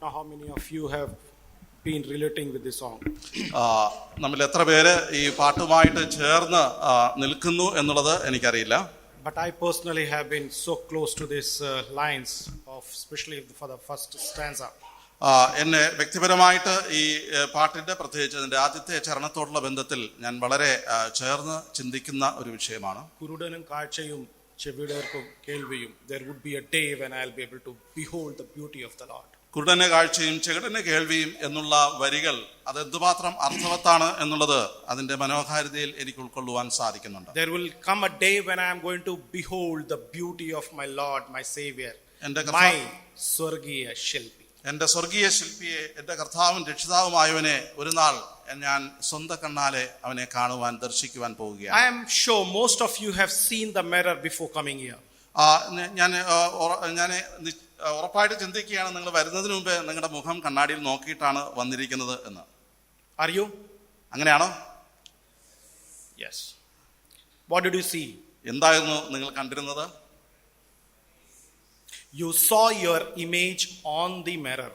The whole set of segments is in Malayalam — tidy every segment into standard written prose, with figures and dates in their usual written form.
know how many of you have been relating with this song. നമ്മൾ എത്ര പേര് ഈ പാട്ടുമായിട്ട് ചേർന്ന് നിൽക്കുന്നു എന്നുള്ളത് എനിക്കറിയില്ല. But I personally have been so close to these lines, especially for the first stanza. എന്നെ വ്യക്തിപരമായിട്ട് ഈ പാട്ടിന്റെ പ്രത്യേകിച്ച് അതിന്റെ ആദ്യത്തെ ചരണത്തോടുള്ള ബന്ധത്തിൽ ഞാൻ വളരെ ചേർന്ന് ചിന്തിക്കുന്ന ഒരു വിഷയമാണ്. കുരുടനും കാഴ്ചയും ചെവിടർക്കും കേൾവിയും. There would be a day when I'll be able to behold the beauty of the Lord. കുരുടന് കാഴ്ചയും ചെകിടന് കേൾവിയും എന്നുള്ള വരികൾ അത് എന്തുമാത്രം അർത്ഥവത്താണ് എന്നുള്ളത് അതിന്റെ മനോഹാരിതയിൽ എനിക്ക് ഉൾക്കൊള്ളുവാൻ സാധിക്കുന്നുണ്ട്. There will come a day when I am going to behold the beauty of my Lord, my Savior, my സ്വർഗീയ ശില്പി. എന്റെ സ്വർഗീയ ശില്പിയെ, എന്റെ കർത്താവും രക്ഷിതാവുമായവനെ ഒരു നാൾ ഞാൻ സ്വന്തം കണ്ണാലെ അവനെ കാണുവാൻ ദർശിക്കുവാൻ പോവുകയാണ്. I am sure most of you have seen the mirror before coming here. ഞാൻ ഉറപ്പായിട്ട് ചിന്തിക്കുകയാണ് നിങ്ങൾ വരുന്നതിന് മുമ്പ് നിങ്ങളുടെ മുഖം കണ്ണാടിയിൽ നോക്കിയിട്ടാണ് വന്നിരിക്കുന്നത് എന്ന്. Are you? അങ്ങനെയാണോ? Yes. What did you see? എന്തായിരുന്നു നിങ്ങൾ കണ്ടിരുന്നത്? You saw your image on the mirror.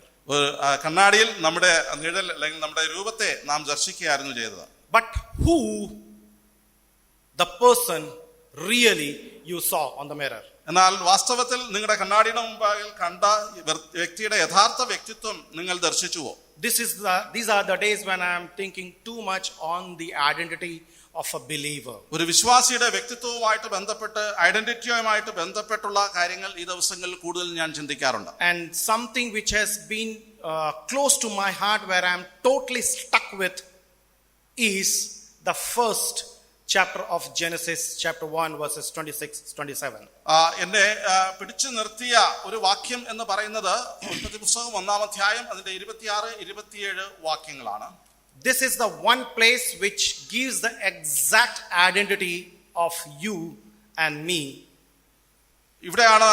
കണ്ണാടിയിൽ നമ്മുടെ നിഴൽ അല്ലെങ്കിൽ നമ്മുടെ രൂപത്തെ നാം ദർശിക്കുകയായിരുന്നു ചെയ്തത്. But who the person really you saw on the mirror? എന്നാൽ വാസ്തവത്തിൽ നിങ്ങളുടെ കണ്ണാടിയുടെ മുമ്പാകിൽ കണ്ട വ്യക്തിയുടെ യഥാർത്ഥ വ്യക്തിത്വം നിങ്ങൾ ദർശിച്ചുവോ? These are the days when I am thinking too much on the identity of a believer. ഒരു വിശ്വാസിയുടെ വ്യക്തിത്വവുമായിട്ട് ബന്ധപ്പെട്ട് ഐഡന്റിറ്റിയുമായിട്ട് ബന്ധപ്പെട്ടുള്ള കാര്യങ്ങൾ ഈ ദിവസങ്ങളിൽ കൂടുതൽ ഞാൻ ചിന്തിക്കാറുണ്ട്. And something which has been close to my heart, where I am totally stuck with, is the first chapter of Genesis, chapter 1, verses 26-27. എന്നെ പിടിച്ചു നിർത്തിയ ഒരു വാക്യം എന്ന് പറയുന്നത് ഉൽപ്പത്തി പുസ്തകം 1-ാം അധ്യായം അതിന്റെ 26-27 വാക്യങ്ങളാണ്. This is the one place which gives the exact identity of you and me. ഇവിടെയാണ്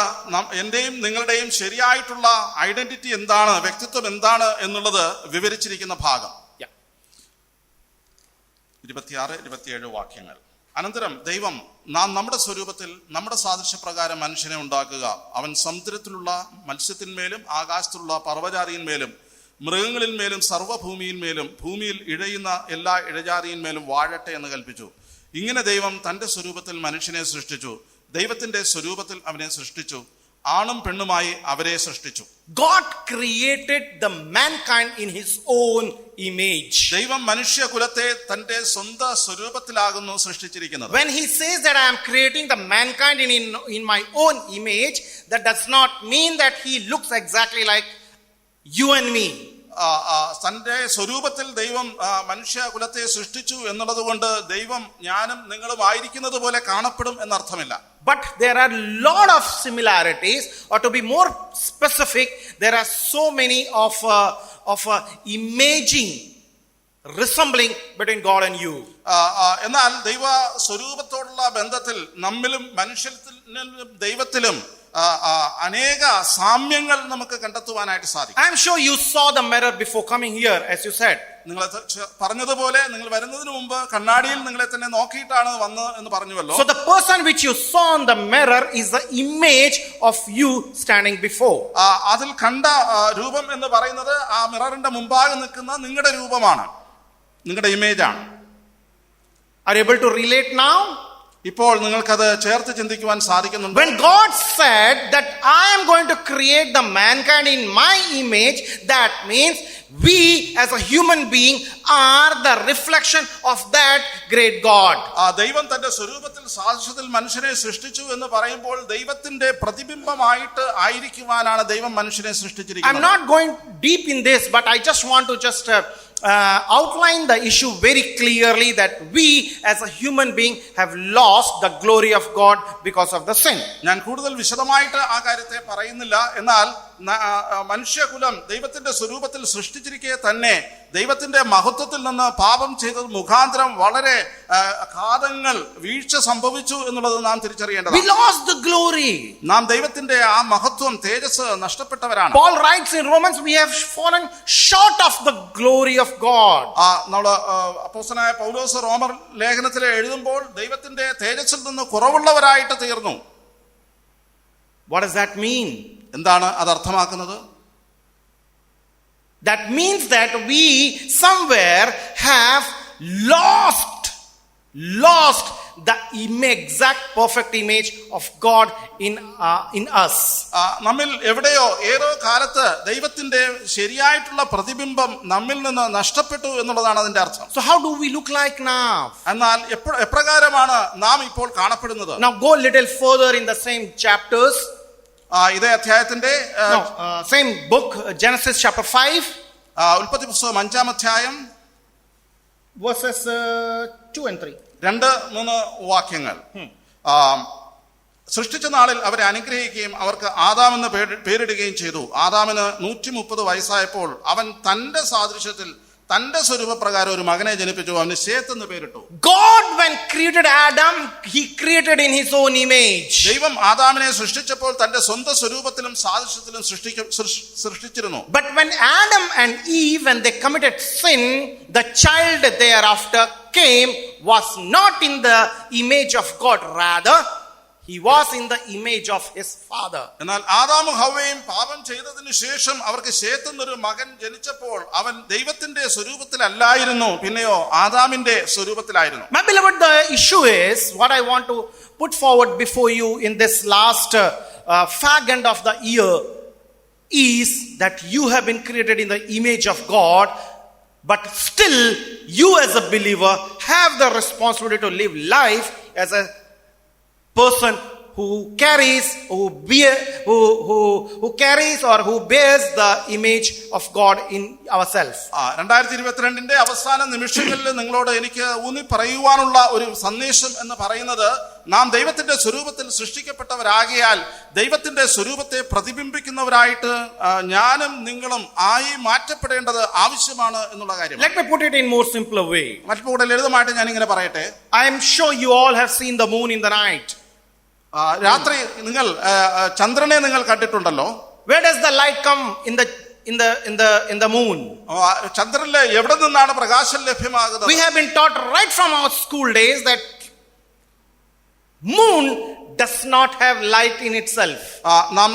എന്റെയും നിങ്ങളുടെയും ശരിയായിട്ടുള്ള ഐഡന്റിറ്റി എന്താണ്, വ്യക്തിത്വം എന്താണ് എന്നുള്ളത് വിവരിച്ചിരിക്കുന്ന ഭാഗം. 26-27 വാക്യങ്ങൾ. അനന്തരം ദൈവം നാം നമ്മുടെ സ്വരൂപത്തിൽ നമ്മുടെ സാദൃശ്യപ്രകാരം മനുഷ്യനെ ഉണ്ടാക്കുക, അവൻ സമുദ്രത്തിലുള്ള മത്സ്യത്തിന്മേലും ആകാശത്തിലുള്ള പർവ്വജാതിയിന്മേലും മൃഗങ്ങളിന്മേലും സർവ്വഭൂമിയിന്മേലും ഭൂമിയിൽ ഇഴയുന്ന എല്ലാ ഇഴജാതിയിന്മേലും വാഴട്ടെ എന്ന് കൽപ്പിച്ചു. ഇങ്ങനെ ദൈവം തന്റെ സ്വരൂപത്തിൽ മനുഷ്യനെ സൃഷ്ടിച്ചു, ദൈവത്തിന്റെ സ്വരൂപത്തിൽ അവനെ സൃഷ്ടിച്ചു, ആണും പെണ്ണുമായി അവരെ സൃഷ്ടിച്ചു. God created the mankind in his own image. ദൈവം മനുഷ്യകുലത്തെ തന്റെ സ്വന്തം സ്വരൂപത്തിലാകുന്നു സൃഷ്ടിച്ചിരിക്കുന്നത്. When he says that I am creating the mankind in my own image, that does not mean that he looks exactly like you and me. തന്റെ സ്വരൂപത്തിൽ ദൈവം മനുഷ്യകുലത്തെ സൃഷ്ടിച്ചു എന്നുള്ളത് കൊണ്ട് ദൈവം ഞാനും നിങ്ങളും ആയിരിക്കുന്നത് പോലെ കാണപ്പെടും എന്നർത്ഥമില്ല. But there are lot of similarities, or to be more specific, there are so many of imaging, resembling between God and you. എന്നാൽ ദൈവ സ്വരൂപത്തോടുള്ള ബന്ധത്തിൽ നമ്മിലും മനുഷ്യത്തിലും ദൈവത്തിലും അനേക സാമ്യങ്ങൾ നമുക്ക് കണ്ടെത്തുവാനായിട്ട് സാധിക്കും. I am sure you saw the mirror before coming here, as you said. നിങ്ങൾ പറഞ്ഞതുപോലെ നിങ്ങൾ വരുന്നതിന് മുമ്പ് കണ്ണാടിയിൽ നിങ്ങളെ തന്നെ നോക്കിയിട്ടാണ് വന്ന് എന്ന് പറഞ്ഞുവല്ലോ. So the person which you saw on the mirror is the image of you standing before. അതിൽ കണ്ട രൂപം എന്ന് പറയുന്നത് ആ മിററിന്റെ മുമ്പാകെ നിൽക്കുന്ന നിങ്ങളുടെ രൂപമാണ്, നിങ്ങളുടെ ഇമേജാണ്. Are you able to relate now? ഇപ്പോൾ നിങ്ങൾക്കത് ചേർത്ത് ചിന്തിക്കുവാൻ സാധിക്കുന്നുണ്ട്. When God said that I am going to create the mankind in my image, that means we as a human being are the reflection of that great God. ദൈവം തന്റെ സ്വരൂപത്തിൽ സാദൃശ്യത്തിൽ മനുഷ്യനെ സൃഷ്ടിച്ചു എന്ന് പറയുമ്പോൾ ദൈവത്തിന്റെ പ്രതിബിംബമായിട്ട് ആയിരിക്കുവാനാണ് ദൈവം മനുഷ്യനെ സൃഷ്ടിച്ചിരിക്കുന്നത്. I'm not going deep in this, but I just want to outline the issue very clearly, that we as a human being have lost the glory of God because of the sin. ഞാൻ കൂടുതൽ വിശദമായിട്ട് ആ കാര്യത്തെ പറയുന്നില്ല. എന്നാൽ മനുഷ്യകുലം ദൈവത്തിന്റെ സ്വരൂപത്തിൽ സൃഷ്ടിച്ചിരിക്കെ തന്നെ ദൈവത്തിന്റെ മഹത്വത്തിൽ നിന്ന് പാപം ചെയ്തത് മുഖാന്തരം വളരെ ഘാതങ്ങൾ വീഴ്ച സംഭവിച്ചു എന്നുള്ളത് നാം തിരിച്ചറിയേണ്ടതാണ്. We lost the glory. നാം ദൈവത്തിന്റെ ആ മഹത്വം തേജസ് നഷ്ടപ്പെട്ടവരാണ്. Paul writes in Romans, we have fallen short of the glory of God. നമ്മള് അപ്പോസ്തലനായ പൗലോസ് റോമർ ലേഖനത്തിൽ എഴുതുമ്പോൾ ദൈവത്തിന്റെ തേജസ്സിൽ നിന്ന് കുറവുള്ളവരായിട്ട് തീർന്നു. What does that mean? എന്താണ് അത് അർത്ഥമാക്കുന്നത്? That means that we somewhere have lost the exact perfect image of God in us. നമ്മിൽ എവിടെയോ ഏതോ കാലത്ത് ദൈവത്തിന്റെ ശരിയായിട്ടുള്ള പ്രതിബിംബം നമ്മിൽ നിന്ന് നഷ്ടപ്പെട്ടു എന്നുള്ളതാണ് അതിന്റെ അർത്ഥം. So how do we look like now? എന്നാൽ എപ്രകാരമാണ് നാം ഇപ്പോൾ കാണപ്പെടുന്നത്? Now go a little further in the same chapters. ഇതേ അധ്യായത്തിന്റെ same book, Genesis chapter 5. ഉൽപ്പത്തി പുസ്തകം 5-ാം അധ്യായം verses 2 and 3. 2-3 വാക്യങ്ങൾ. സൃഷ്ടിച്ച നാളിൽ അവരെ അനുഗ്രഹിക്കുകയും അവർക്ക് ആദാം എന്ന് പേരിടുകയും ചെയ്തു. ആദാമിന് 130 വയസ്സായപ്പോൾ അവൻ തന്റെ സാദൃശ്യത്തിൽ തന്റെ സ്വരൂപപ്രകാരം ഒരു മകനെ ജനിപ്പിച്ചു. അവന് ശേത്ത് എന്ന് പേരിട്ടു. God, when created Adam, he created in his own image. ദൈവം ആദാമിനെ സൃഷ്ടിച്ചപ്പോൾ തന്റെ സ്വന്തം സ്വരൂപത്തിലും സാദൃശ്യത്തിലും സൃഷ്ടിച്ചിരുന്നു. But when Adam and Eve, when they committed sin, the child thereafter came was not in the image of God, rather he was in the image of his father. എന്നാൽ ആദാമും ഹവ്വയും പാപം ചെയ്തതിനു ശേഷം അവർക്ക് ശേത്ത് എന്നൊരു മകൻ ജനിച്ചപ്പോൾ അവൻ ദൈവത്തിന്റെ സ്വരൂപത്തിലല്ലായിരുന്നു, പിന്നെയോ ആദാമിന്റെ സ്വരൂപത്തിലായിരുന്നു. My beloved, the issue is what I want to put forward before you in this last fag end of the year is that you have been created in the image of God, but still you as a believer have the responsibility to live life as a person who carries or who bears the image of God in ourselves. 2022 അവസാന നിമിഷങ്ങളിൽ നിങ്ങളോട് എനിക്ക് ഊന്നി പറയുവാനുള്ള ഒരു സന്ദേശം എന്ന് പറയുന്നത്, നാം ദൈവത്തിന്റെ സ്വരൂപത്തിൽ സൃഷ്ടിക്കപ്പെട്ടവരാകിയാൽ ദൈവത്തിന്റെ സ്വരൂപത്തെ പ്രതിബിംബിക്കുന്നവരായിട്ട് ഞാനും നിങ്ങളും ആയി മാറ്റപ്പെടേണ്ടത് ആവശ്യമാണ് എന്നുള്ള കാര്യം. Let me put it in more simpler way. മറ്റു കൂടുതൽ ലളിതമായിട്ട് ഞാൻ ഇങ്ങനെ പറയട്ടെ. I am sure you all have seen the moon in the night. രാത്രി നിങ്ങൾ ചന്ദ്രനെ നിങ്ങൾ കണ്ടിട്ടുണ്ടല്ലോ. Where does the light come in the moon? ചന്ദ്രനിൽ എവിടെ നിന്നാണ് പ്രകാശം ലഭ്യമാകുന്നത്? We have been taught right from our school days that moon does not have light in itself. നാം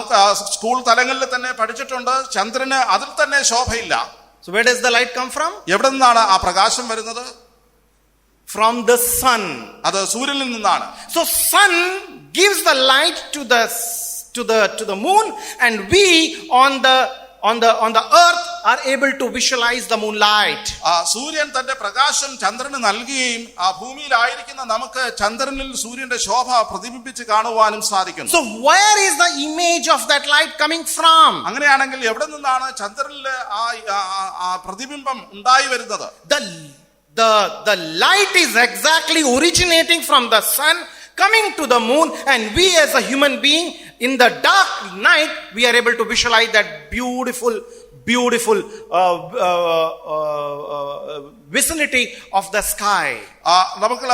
സ്കൂൾ തലങ്ങളിൽ തന്നെ പഠിച്ചിട്ടുണ്ട്, ചന്ദ്രന് അതിൽ തന്നെ ശോഭയില്ല. So where does the light come from? എവിടെ നിന്നാണ് ആ പ്രകാശം വരുന്നത്? From the sun. അത് സൂര്യനിൽ നിന്നാണ്. So sun gives the light to the moon, and we on the earth are able to visualize the moonlight. സൂര്യൻ തന്റെ പ്രകാശം ചന്ദ്രന് നൽകുകയും ആ ഭൂമിയിലായിരിക്കുന്ന നമുക്ക് ചന്ദ്രനിൽ സൂര്യന്റെ ശോഭ പ്രതിബിംബിച്ച് കാണുവാനും സാധിക്കുന്നു. So where is the image of that light coming from? അങ്ങനെയാണെങ്കിൽ എവിടെ നിന്നാണ് ചന്ദ്രനിലെ ആ പ്രതിബിംബം ഉണ്ടായി വരുന്നത്? The light is exactly originating from the sun, coming to the moon, and we as a human being in the dark night we are able to visualize that beautiful vicinity of the sky. നമുക്ക്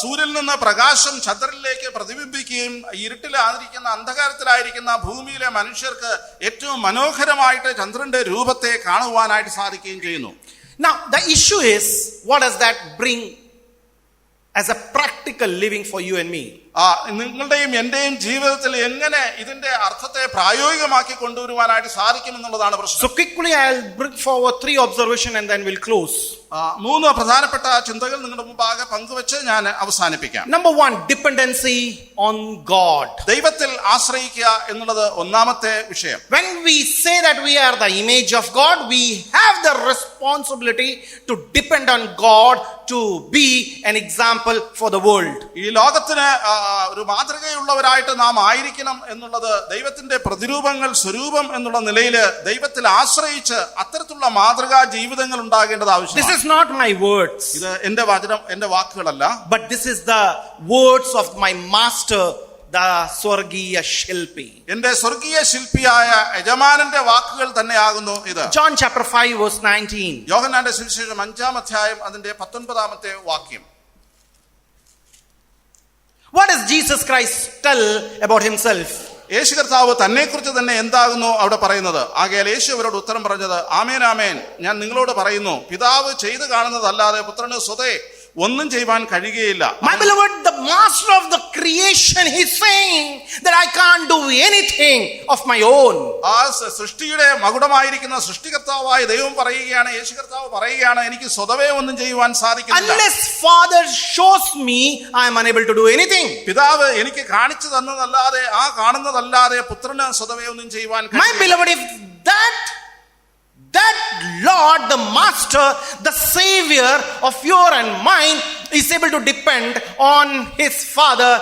സൂര്യനിൽ നിന്ന് പ്രകാശം ചന്ദ്രനിലേക്ക് പ്രതിബിംബിക്കുകയും ഇരുട്ടിലായിരിക്കുന്ന അന്ധകാരത്തിലായിരിക്കുന്ന ഭൂമിയിലെ മനുഷ്യർക്ക് ഏറ്റവും മനോഹരമായിട്ട് ചന്ദ്രന്റെ രൂപത്തെ കാണുവാനായിട്ട് സാധിക്കുകയും ചെയ്യുന്നു. Now the issue is, what does that bring as a practical living for you and me? നിങ്ങളുടെയും എന്റെയും ജീവിതത്തിൽ എങ്ങനെ ഇതിന്റെ അർത്ഥത്തെ പ്രായോഗികമാക്കി കൊണ്ടുവരുവാനായിട്ട് സാധിക്കുമെന്നുള്ളതാണ് പ്രശ്നം. So quickly I'll bring forward 3 observations and then we'll close. 3 പ്രധാനപ്പെട്ട ചിന്തകൾ നിങ്ങളുടെ മുമ്പാകെ പങ്കുവെച്ച് ഞാൻ അവസാനിപ്പിക്കാം. Number 1, dependency on God. ദൈവത്തിൽ ആശ്രയിക്കുക എന്നുള്ളത് ഒന്നാമത്തെ വിഷയം. When we say that we are the image of God, we have the responsibility to depend on God to be an example for the world. ഈ ലോകത്തിന് ഒരു മാതൃകയുള്ളവരായിട്ട് നാം ആയിരിക്കണം എന്നുള്ളത് ദൈവത്തിന്റെ പ്രതിരൂപങ്ങൾ സ്വരൂപം എന്നുള്ള നിലയിൽ ദൈവത്തിൽ ആശ്രയിച്ച് അത്തരത്തിലുള്ള മാതൃകാ ജീവിതങ്ങൾ ഉണ്ടാകേണ്ടത് ആവശ്യമാണ്. This is not my words. ഇത് എന്റെ വചനം, എന്റെ വാക്കുകളല്ല. But this is the words of my master, the Swargiya Shilpi. എന്റെ സ്വർഗീയ ശില്പിയായ യജമാനന്റെ വാക്കുകൾ തന്നെയാകുന്നു ഇത്. John chapter 5 verse 19. യോഹന്നാന്റെ സുവിശേഷം 5-ാം അധ്യായം അതിന്റെ 19-ാമത്തെ വാക്യം. What does Jesus Christ tell about himself? യേശു കർത്താവ് തന്നെ കുറിച്ച് തന്നെ എന്താകുന്നു അവിടെ പറയുന്നത്? ആകയാൽ യേശു അവരോട് ഉത്തരം പറഞ്ഞത്, ആമേൻ ആമേൻ, ഞാൻ നിങ്ങളോട് പറയുന്നു, പിതാവ് ചെയ്തു കാണുന്നതല്ലാതെ പുത്രന് സ്വതേ ഒന്നും ചെയ്യുവാൻ കഴിയുകയില്ല. My beloved, the master of the creation creation, he's saying that I can't do anything of my own. ആ സൃഷ്ടിയുടെ മകുടമായിരിക്കുന്ന സൃഷ്ടികർത്താവായ ദൈവം പറയുകയാണ്, യേശു കർത്താവ് പറയുകയാണ്, എനിക്ക് സ്വതവേ ഒന്നും ചെയ്യുവാൻ സാധിക്കുന്നില്ല. Unless Father shows me, I am unable to do anything. പിതാവ് എനിക്ക് കാണിച്ചു തന്നതല്ലാതെ, ആ കാണുന്നതല്ലാതെ പുത്രന് സ്വതവേ ഒന്നും ചെയ്യുവാൻ കഴിയില്ല. My beloved, if that Lord, the Master, the Savior of your and mine is able to depend on his Father,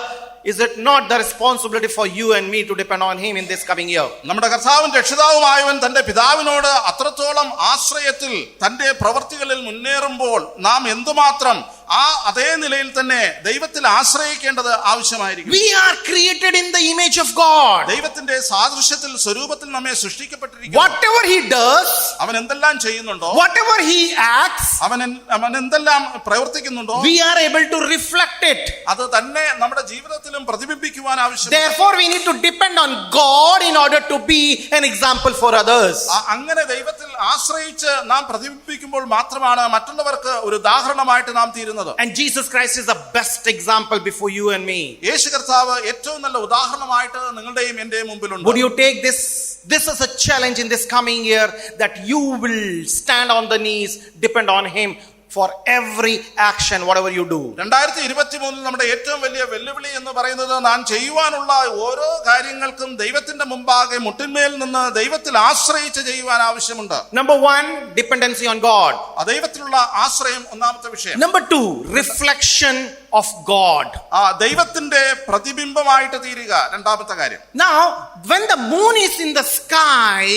is it not the responsibility for you and me to depend on him in this coming year? നമ്മുടെ കർത്താവും രക്ഷിതാവുമായവൻ തന്റെ പിതാവിനോട് അത്രത്തോളം ആശ്രയത്തിൽ തന്റെ പ്രവൃത്തികളിൽ മുന്നേറുമ്പോൾ നാം എന്തുമാത്രം ആ അതേ നിലയിൽ തന്നെ ദൈവത്തിൽ ആശ്രയിക്കേണ്ടത് ആവശ്യമായിരിക്കും. We are created in the image of God. ദൈവത്തിന്റെ സാദൃശ്യത്തിൽ സ്വരൂപത്തിൽ നമ്മെ സൃഷ്ടിക്കപ്പെട്ടിരിക്കുന്നു. Whatever he does, അവൻ എന്തെല്ലാം ചെയ്യുന്നുണ്ടോ, whatever he acts, അവൻ എന്തെല്ലാം പ്രവർത്തിക്കുന്നുണ്ടോ, we are able to reflect it. അത് തന്നെ നമ്മുടെ ജീവിതത്തിലും പ്രതിബിംബിക്കുവാൻ ആവശ്യമാണ്. Therefore we need to depend on God in order to be an example for others. അങ്ങനെ ദൈവത്തിൽ ആശ്രയിച്ച് നാം പ്രതിബിംബിക്കുമ്പോൾ മാത്രമാണ് മറ്റുള്ളവർക്ക് ഒരു ഉദാഹരണമായിട്ട് നാം തീരുന്നത്. And Jesus Christ is the best example before you and me. യേശു കർത്താവ് ഏറ്റവും നല്ല ഉദാഹരണമായിട്ട് നിങ്ങളുടെയും എന്റെയും മുമ്പിലുണ്ട്. Would you take this as a challenge in this coming year, that you will stand on the knees, depend on him for every action, whatever you do? 2023 നമ്മുടെ ഏറ്റവും വലിയ വെല്ലുവിളി എന്ന് പറയുന്നത് നാം ചെയ്യുവാനുള്ള ഓരോ കാര്യങ്ങൾക്കും ദൈവത്തിന്റെ മുമ്പാകെ മുട്ടിന്മേൽ നിന്ന് ദൈവത്തിൽ ആശ്രയിച്ച് ചെയ്യുവാൻ ആവശ്യമുണ്ട്. Number 1, dependency on God. ദൈവത്തിലുള്ള ആശ്രയം ഒന്നാമത്തെ വിഷയം. Number 2, reflection of God. ദൈവത്തിന്റെ പ്രതിബിംബമായിട്ട് തീരുക രണ്ടാമത്തെ കാര്യം. Now, when the moon is in the sky,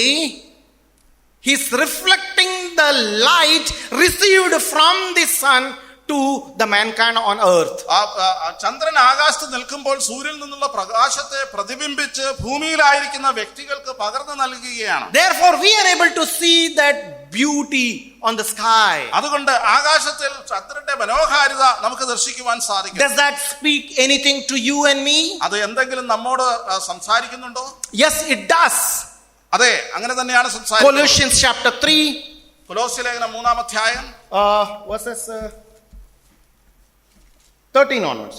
he's reflecting the light received from the sun to the mankind on earth. ചന്ദ്രൻ ആകാശത്ത് നിൽക്കുമ്പോൾ സൂര്യനിൽ നിന്നുള്ള പ്രകാശത്തെ പ്രതിബിംബിച്ച് ഭൂമിയിലായിരിക്കുന്ന വ്യക്തികൾക്ക് പകർന്നു നൽകുകയാണ്. Therefore we are able to see that beauty on the sky. അതുകൊണ്ട് ആകാശത്തിൽ ചന്ദ്രന്റെ മനോഹാരിത നമുക്ക് ദർശിക്കുവാൻ സാധിക്കും. Does that speak anything to you and me? അത് എന്തെങ്കിലും നമ്മോട് സംസാരിക്കുന്നുണ്ടോ? Yes, it does. അതെ, അങ്ങനെ തന്നെയാണ് സംസാരിക്കുന്നത്. Colossians chapter 3, കൊലോസ്യ ലേഖനം 3-ാം അധ്യായം verses 13 onwards.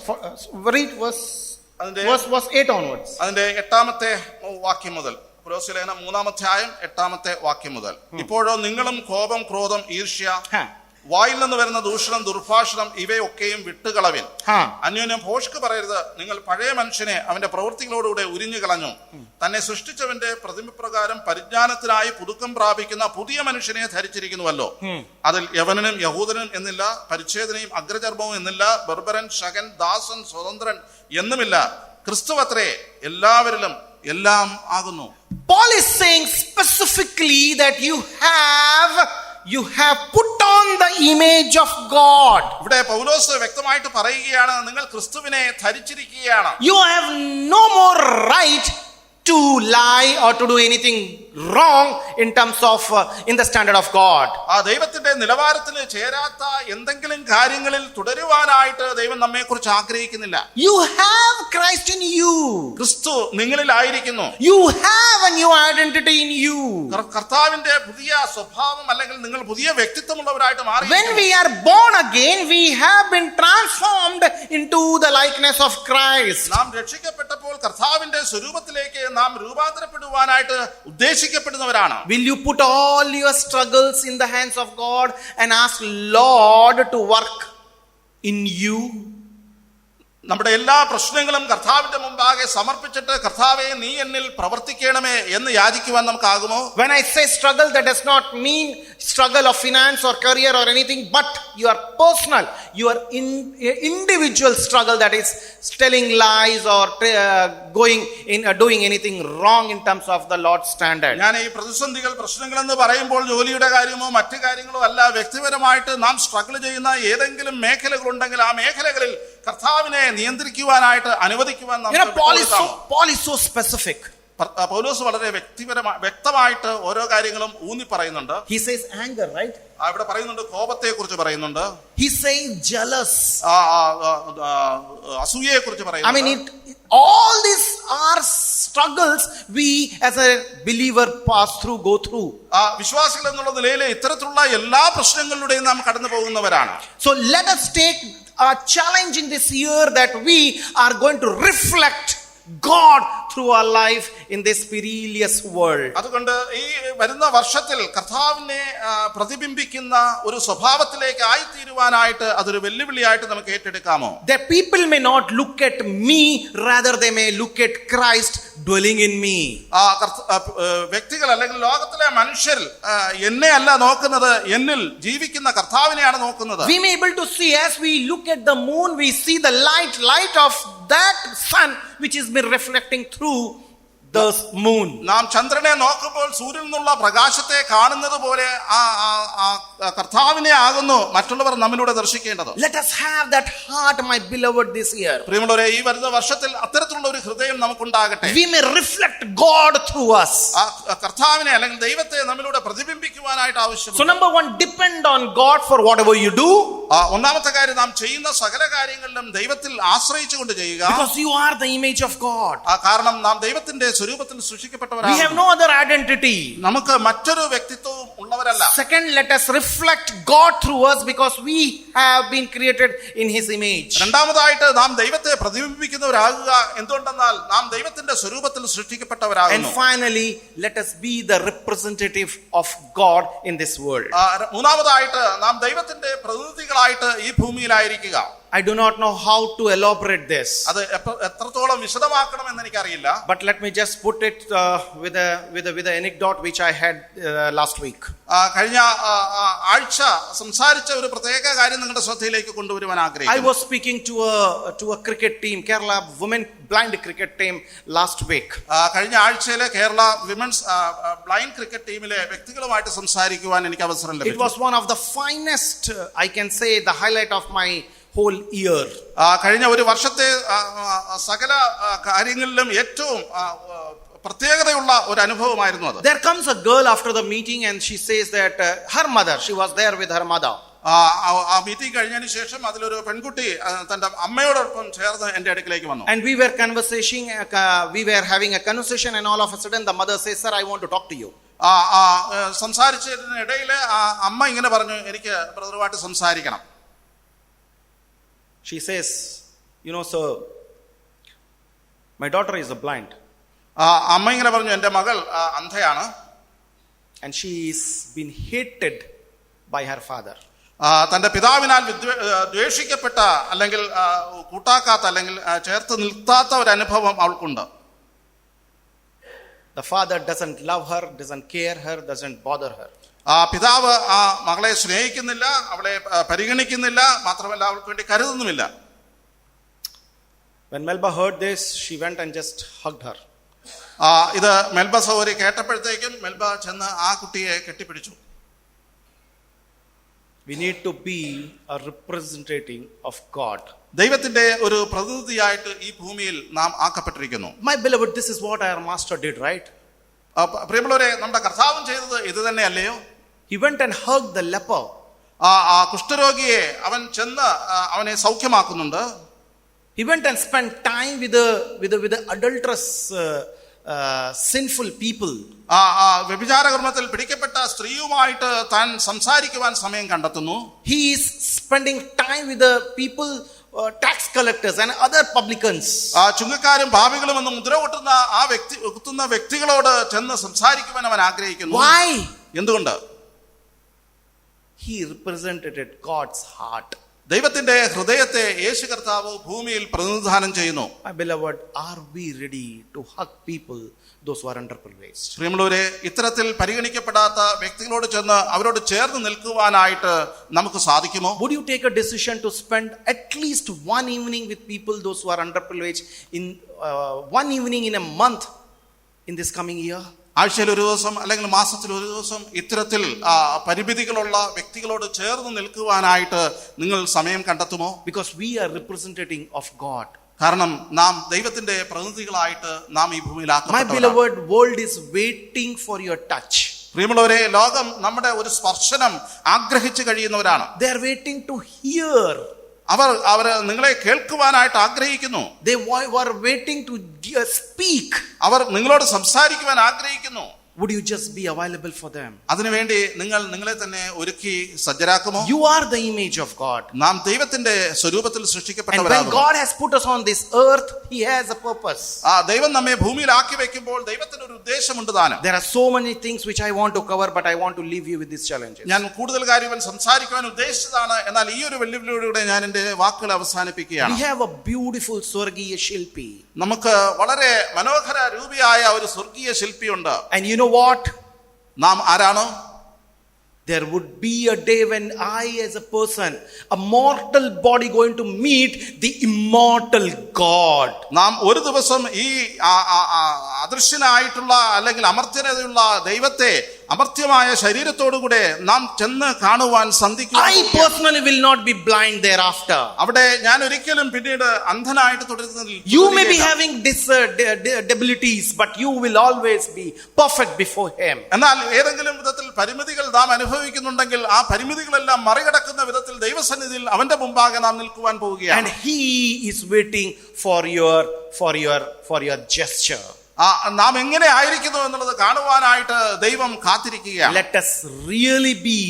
Read verse 8 onwards. അതിന്റെ 8-ാമത്തെ വാക്യം മുതൽ. കൊലോസ്യ ലേഖനം 3-ാം അധ്യായം 8-ാമത്തെ വാക്യം മുതൽ. ഇപ്പോഴോ നിങ്ങളും കോപം, ക്രോധം, ഈർഷ്യ, വായിൽ നിന്ന് വരുന്ന ദൂഷണം, ദുർഭാഷണം ഇവയൊക്കെയും വിട്ടുകളവിൻ. അന്യോന്യം ഭോഷ്ക് പറയരുത്. നിങ്ങൾ പഴയ മനുഷ്യനെ അവന്റെ പ്രവൃത്തികളോടുകൂടെ ഉരിഞ്ഞു കളഞ്ഞു. തന്നെ സൃഷ്ടിച്ചവന്റെ പ്രതിമപ്രകാരം പരിജ്ഞാനത്തിനായി പുതുക്കം പ്രാപിക്കുന്ന പുതിയ മനുഷ്യനെ ധരിച്ചിരിക്കുന്നുവല്ലോ. അതിൽ യവനനും യഹൂദനും എന്നില്ല, പരിച്ഛേദനയും അഗ്രചർമ്മവും എന്നില്ല, ബർബരൻ, ശകൻ, ദാസൻ, സ്വതന്ത്രൻ എന്നുമില്ല, ക്രിസ്തുവത്രേ എല്ലാവരിലും എല്ലാം ആകുന്നു. Paul is saying specifically that you have put on the image of God. ഇവിടെ പൗലോസ് വ്യക്തമായിട്ട് പറയുകയാണ്, നിങ്ങൾ ക്രിസ്തുവിനെ ധരിച്ചിരിക്കുകയാണ്. You have no more right to lie or to do anything wrong in terms of in the standard of God. ദൈവത്തിന്റെ നിലവാരത്തിൽ ചേരാത്ത എന്തെങ്കിലും കാര്യങ്ങളിൽ തുടരുവാനായിട്ട് ദൈവം നമ്മെ കുറിച്ച് ആഗ്രഹിക്കുന്നില്ല. You have Christ in you. ക്രിസ്തു നിങ്ങളിലായിരിക്കുന്നു. You have a new identity in you. കർത്താവിന്റെ പുതിയ സ്വഭാവം അല്ലെങ്കിൽ നിങ്ങൾ പുതിയ വ്യക്തിത്വമുള്ളവരായിട്ട് മാറി. When we are born again, we have been transformed into the likeness of Christ. നാം രക്ഷിക്കപ്പെട്ടപ്പോൾ കർത്താവിന്റെ സ്വരൂപത്തിലേക്ക് നാം രൂപാന്തരപ്പെടുവാനായിട്ട് ഉദ്ദേശിക്കപ്പെടുന്നവരാണ്. Will you put all your struggles in the hands of God and ask Lord to work in you? നമ്മുടെ എല്ലാ പ്രശ്നങ്ങളും കർത്താവിന്റെ മുമ്പാകെ സമർപ്പിച്ചിട്ട് കർത്താവേ നീ എന്നിൽ പ്രവർത്തിക്കണമേ എന്ന് യാചിക്കുവാൻ നമുക്കാകുമോ? When I say struggle, that does not mean struggle of finance or career or anything, but your personal, your individual struggle, that is telling lies or doing anything wrong in terms of the Lord's standard. ഞാൻ ഈ പ്രതിസന്ധികൾ, പ്രശ്നങ്ങൾ എന്ന് പറയുമ്പോൾ ജോലിയുടെ കാര്യമോ മറ്റു കാര്യങ്ങളോ അല്ല, വ്യക്തിപരമായിട്ട് നാം സ്ട്രഗിൾ ചെയ്യുന്ന ഏതെങ്കിലും മേഖലകളുണ്ടെങ്കിൽ ആ മേഖലകളിൽ കർത്താവിനെ നിയന്ത്രിക്കുവാനായിട്ട് അനുവദിക്കുവാൻ Paul is so specific. പൗലോസ് വളരെ വ്യക്തമായിട്ട് ഓരോ കാര്യങ്ങളും ഊന്നി പറയുന്നുണ്ട്. He says anger, right? ഇവിടെ പറയുന്നുണ്ട്, കോപത്തെ കുറിച്ച് പറയുന്നുണ്ട്. He says jealous. അസൂയയെ കുറിച്ച് പറയുന്നുണ്ട്. I mean, all these are struggles we as a believer go through. വിശ്വാസികൾ എന്നുള്ള നിലയിൽ ഇത്തരത്തിലുള്ള എല്ലാ പ്രശ്നങ്ങളിലൂടെയും നാം കടന്നു പോകുന്നവരാണ്. So let us take challenge in this year that we are going to reflect God through our life in this perilous world. അതുകൊണ്ട് ഈ വരുന്ന വർഷത്തിൽ കർത്താവിനെ പ്രതിബിംബിക്കുന്ന ഒരു സ്വഭാവത്തിലേക്ക് ആയിത്തീരുവാനായിട്ട് അതൊരു വെല്ലുവിളിയായിട്ട് നമുക്ക് ഏറ്റെടുക്കാമോ? That people may not look at me, rather they may look at Christ dwelling in me. വ്യക്തികൾ അല്ലെങ്കിൽ ലോകത്തിലെ മനുഷ്യർ എന്നെ അല്ല നോക്കുന്നത്, എന്നിൽ ജീവിക്കുന്ന കർത്താവിനെയാണ് നോക്കുന്നത്. We may able to see, as we look at the moon, we see the light of that sun which is been reflecting through the moon. നാം ചന്ദ്രനെ നോക്കുമ്പോൾ സൂര്യനിൽ നിന്നുള്ള പ്രകാശത്തെ കാണുന്നത് പോലെ കർത്താവിനെ ആകുന്നു മറ്റുള്ളവർ നമ്മിലൂടെ ദർശിക്കേണ്ടത്. Let us have that heart, my beloved, this year. പ്രിയമുള്ളവരെ, ഈ വരുന്ന വർഷത്തിൽ അത്തരത്തിലുള്ള ഒരു ഹൃദയം നമുക്കുണ്ടാകട്ടെ. We may reflect God through us. കർത്താവിനെ അല്ലെങ്കിൽ ദൈവത്തെ നമ്മിലൂടെ പ്രതിബിംബിക്കുവാനായിട്ട് ആവശ്യമാണ്. So number one, depend on God for whatever you do. ഒന്നാമത്തെ കാര്യം, നാം ചെയ്യുന്ന സകല കാര്യങ്ങളിലും ദൈവത്തിൽ ആശ്രയിച്ചുകൊണ്ട് ചെയ്യുക. Because you are the image of God. കാരണം നാം ദൈവത്തിന്റെ സ്വരൂപത്തിൽ സൃഷ്ടിക്കപ്പെട്ടവരാണ്. We have no other identity. നമുക്ക് മറ്റൊരു വ്യക്തിത്വവും ഉള്ളവരല്ല. Second, let us reflect God through us because we have been created in His image. രണ്ടാമതായിട്ട് നാം ദൈവത്തെ പ്രതിബിംബിക്കുന്നവരാകുക. എന്തുകൊണ്ടെന്നാൽ നാം ദൈവത്തിന്റെ സ്വരൂപത്തിൽ സൃഷ്ടിക്കപ്പെട്ടവരാകുന്നു. And finally, let us be the representative of God in this world. മൂന്നാമതായിട്ട് നാം ദൈവത്തിന്റെ പ്രതിനിധികളായിട്ട് ഈ ഭൂമിയിലായിരിക്കുക. I do not know how to elaborate this. അത് എത്രത്തോളം വിശദമാക്കണമെന്ന് എനിക്കറിയില്ല. But let me just put it with a anecdote which I had last week. കഴിഞ്ഞ ആഴ്ച സംസാരിച്ച ഒരു പ്രത്യേക കാര്യം നിങ്ങളുടെ ശ്രദ്ധയിലേക്ക് കൊണ്ടുവരുവാൻ ആഗ്രഹിക്കുന്നു. I was speaking to a cricket team, Kerala women blind cricket team, last week. കഴിഞ്ഞ ആഴ്ചയിലെ കേരള വിമൻസ് ബ്ലൈൻഡ് ക്രിക്കറ്റ് ടീമിലെ വ്യക്തികളുമായിട്ട് സംസാരിക്കുവാൻ എനിക്ക് അവസരം ലഭിച്ചു. It was one of the finest, I can say, the highlight of my whole year. കഴിഞ്ഞ ഒരു വർഷത്തെ സകല കാര്യങ്ങളിലും ഏറ്റവും പ്രത്യേകതയുള്ള ഒരു അനുഭവമായിരുന്നു അത്. There comes a girl after the meeting and she says that her mother, she was there with her mother. ആ മീറ്റിംഗ് കഴിഞ്ഞതിന് ശേഷം അതിലൊരു പെൺകുട്ടി തന്റെ അമ്മയോടൊപ്പം ചേർന്ന് എന്റെ അടുക്കിലേക്ക് വന്നു. And we were having a conversation and all of a sudden the mother says, "Sir, I want to talk to you." സംസാരിച്ചതിനിടയിൽ അമ്മ ഇങ്ങനെ പറഞ്ഞു, എനിക്ക് ബ്രദറുമായിട്ട് സംസാരിക്കണം. She says, "You know, sir, my daughter is blind." അമ്മ ഇങ്ങനെ പറഞ്ഞു, എന്റെ മകൾ അന്ധയാണ്. And she's been hated by her father. തന്റെ പിതാവിനാൽ ദ്വേഷിക്കപ്പെട്ട അല്ലെങ്കിൽ കൂട്ടാക്കാത്ത അല്ലെങ്കിൽ ചേർത്ത് നിർത്താത്ത ഒരു അനുഭവം അവൾക്കുണ്ട്. The father doesn't love her, doesn't care her, doesn't bother her. പിതാവ് ആ മകളെ സ്നേഹിക്കുന്നില്ല, അവളെ പരിഗണിക്കുന്നില്ല, മാത്രമല്ല അവൾക്ക് വേണ്ടി കരുതുന്നുമില്ല. When Melba heard this, she went and just hugged her. ഇത് മെൽബ സഹോദരി കേട്ടപ്പോഴത്തേക്കും മെൽബ ചെന്ന് ആ കുട്ടിയെ കെട്ടിപ്പിടിച്ചു. We need to be a representative of God. ദൈവത്തിന്റെ ഒരു പ്രതിനിധിയായിട്ട് ഈ ഭൂമിയിൽ നാം ആക്കപ്പെട്ടിരിക്കുന്നു. My beloved, this is what our master did, right? പ്രിയമുള്ളവരെ, നമ്മുടെ കർത്താവും ചെയ്തത് ഇത് തന്നെയല്ലയോ? He went and hugged the leper. കുഷ്ഠരോഗിയെ അവൻ ചെന്ന് അവനെ സൗഖ്യമാക്കുന്നുണ്ട്. He went and spent time with the adulterous sinful people. വ്യഭിചാരകർമ്മത്തിൽ പിടിക്കപ്പെട്ട സ്ത്രീയുമായിട്ട് താൻ സംസാരിക്കുവാൻ സമയം കണ്ടെത്തുന്നു. He is spending time with the people, tax collectors and other publicans. ചുങ്കക്കാരും പാപികളും എന്ന് മുദ്ര കുത്തുന്ന വ്യക്തികളോട് ചെന്ന് സംസാരിക്കുവാൻ അവൻ ആഗ്രഹിക്കുന്നു. Why? എന്തുകൊണ്ട്? He represented God's heart. ദൈവത്തിന്റെ ഹൃദയത്തെ യേശു കർത്താവ് ഭൂമിയിൽ പ്രതിനിധാനം ചെയ്യുന്നു. My beloved, are we ready to hug people, those who are underprivileged? പ്രിയമുള്ളവരെ, ഇത്തരത്തിൽ പരിഗണിക്കപ്പെടാത്ത വ്യക്തികളോട് ചെന്ന് അവരോട് ചേർന്ന് നിൽക്കുവാനായിട്ട് നമുക്ക് സാധിക്കുമോ? Would you take a decision to spend at least one evening with people, those who are underprivileged, in one evening in a month in this coming year? ആഴ്ചയിൽ ഒരു ദിവസം അല്ലെങ്കിൽ മാസത്തിൽ ഒരു ദിവസം ഇത്തരത്തിൽ പരിമിതികളുള്ള വ്യക്തികളോട് ചേർന്ന് നിൽക്കുവാനായിട്ട് നിങ്ങൾ സമയം കണ്ടെത്തുമോ? Because we are representative of God. കാരണം നാം ദൈവത്തിന്റെ പ്രതിനിധികളായിട്ട് നാം ഈ ഭൂമിയിൽ My ആക്കപ്പെട്ടവരാണ്. beloved, world is waiting for your touch. പ്രിയമുള്ളവരെ, ലോകം നമ്മുടെ ഒരു സ്പർശനം ആഗ്രഹിച്ചു കഴിയുന്നവരാണ്. They are waiting to hear. അവർ നിങ്ങളെ കേൾക്കുവാനായിട്ട് ആഗ്രഹിക്കുന്നു. They were waiting to speak. അവർ നിങ്ങളോട് സംസാരിക്കുവാൻ ആഗ്രഹിക്കുന്നു. would you just be available for them? അതിനുവേണ്ടി നിങ്ങൾ നിങ്ങളെ തന്നെ ഒരുക്കി സജ്ജരാക്കുമോ? You are the image of God. നാം ദൈവത്തിന്റെ സ്വരൂപത്തിൽ And when സൃഷ്ടിക്കപ്പെട്ടവരാകുന്നു. God has put us on this earth, He has a purpose. ദൈവം നമ്മെ ഭൂമിയിൽ ആക്കി വെക്കുമ്പോൾ ദൈവത്തിന് ഒരു ഉദ്ദേശമുണ്ട് താനും. There are so many things which I want to cover, but I want to leave you with these challenges. ഞാൻ കൂടുതൽ കാര്യങ്ങൾ സംസാരിക്കുവാൻ ഉദ്ദേശിച്ചതാണ്, എന്നാൽ ഈ ഒരു വെല്ലുവിളിയോടെ ഞാൻ എന്റെ വാക്കുകൾ അവസാനിപ്പിക്കുകയാണ്. We have a beautiful Swargiya Shilpi. നമുക്ക് വളരെ മനോഹര രൂപിയായ ഒരു സ്വർഗീയ ശില്പിയുണ്ട്. And you know what? നാം ആരാണോ? There would be a day when I, as a person, a mortal body, going to meet the immortal God. നാം ഒരു ദിവസം ഈ അദൃശ്യനായിട്ടുള്ള അല്ലെങ്കിൽ അമർത്യതയുള്ള ദൈവത്തെ അമർത്യമായ ശരീരത്തോടുകൂടെ നാം ചെന്ന് കാണുവാൻ സന്ധിക്കുക. I personally will not be blind thereafter. അവിടെ ഞാൻ ഒരിക്കലും പിന്നീട് അന്ധനായിട്ട് തുടരുന്നതിൽ You may be having debilities, but you will always be perfect before Him. എന്നാൽ ഏതെങ്കിലും വിധത്തിൽ പരിമിതികൾ നാം അനുഭവിക്കുന്നുണ്ടെങ്കിൽ ആ പരിമിതികളെല്ലാം മറികടക്കുന്ന വിധത്തിൽ ദൈവസന്നിധിയിൽ അവന്റെ മുമ്പാകെ നാം നിൽക്കുവാൻ പോവുകയാണ്. And He is waiting for your gesture. നാം എങ്ങനെ ആയിരിക്കുന്നു എന്നുള്ളത് കാണുവാനായിട്ട് ദൈവം കാത്തിരിക്കുകയാണ്. Let us really be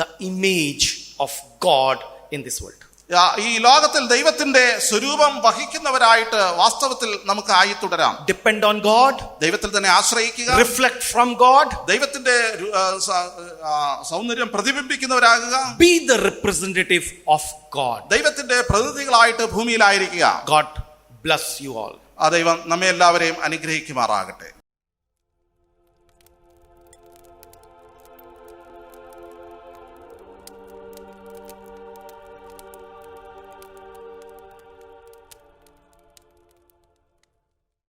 the image of God in this world. ഈ ലോകത്തിൽ ദൈവത്തിന്റെ സ്വരൂപം വഹിക്കുന്നവരായിട്ട് വാസ്തവത്തിൽ നമുക്ക് ആയി തുടരാം. Depend on God. ദൈവത്തിൽ തന്നെ ആശ്രയിക്കുക. Reflect from God. ദൈവത്തിന്റെ സൗന്ദര്യം പ്രതിബിംബിക്കുന്നവരാകുക. Be the representative of God. ദൈവത്തിന്റെ പ്രതിനിധികളായിട്ട് ഭൂമിയിലായിരിക്കുക. God bless you all. ആ ദൈവം നമ്മെ എല്ലാവരെയും അനുഗ്രഹിക്കുമാറാകട്ടെ.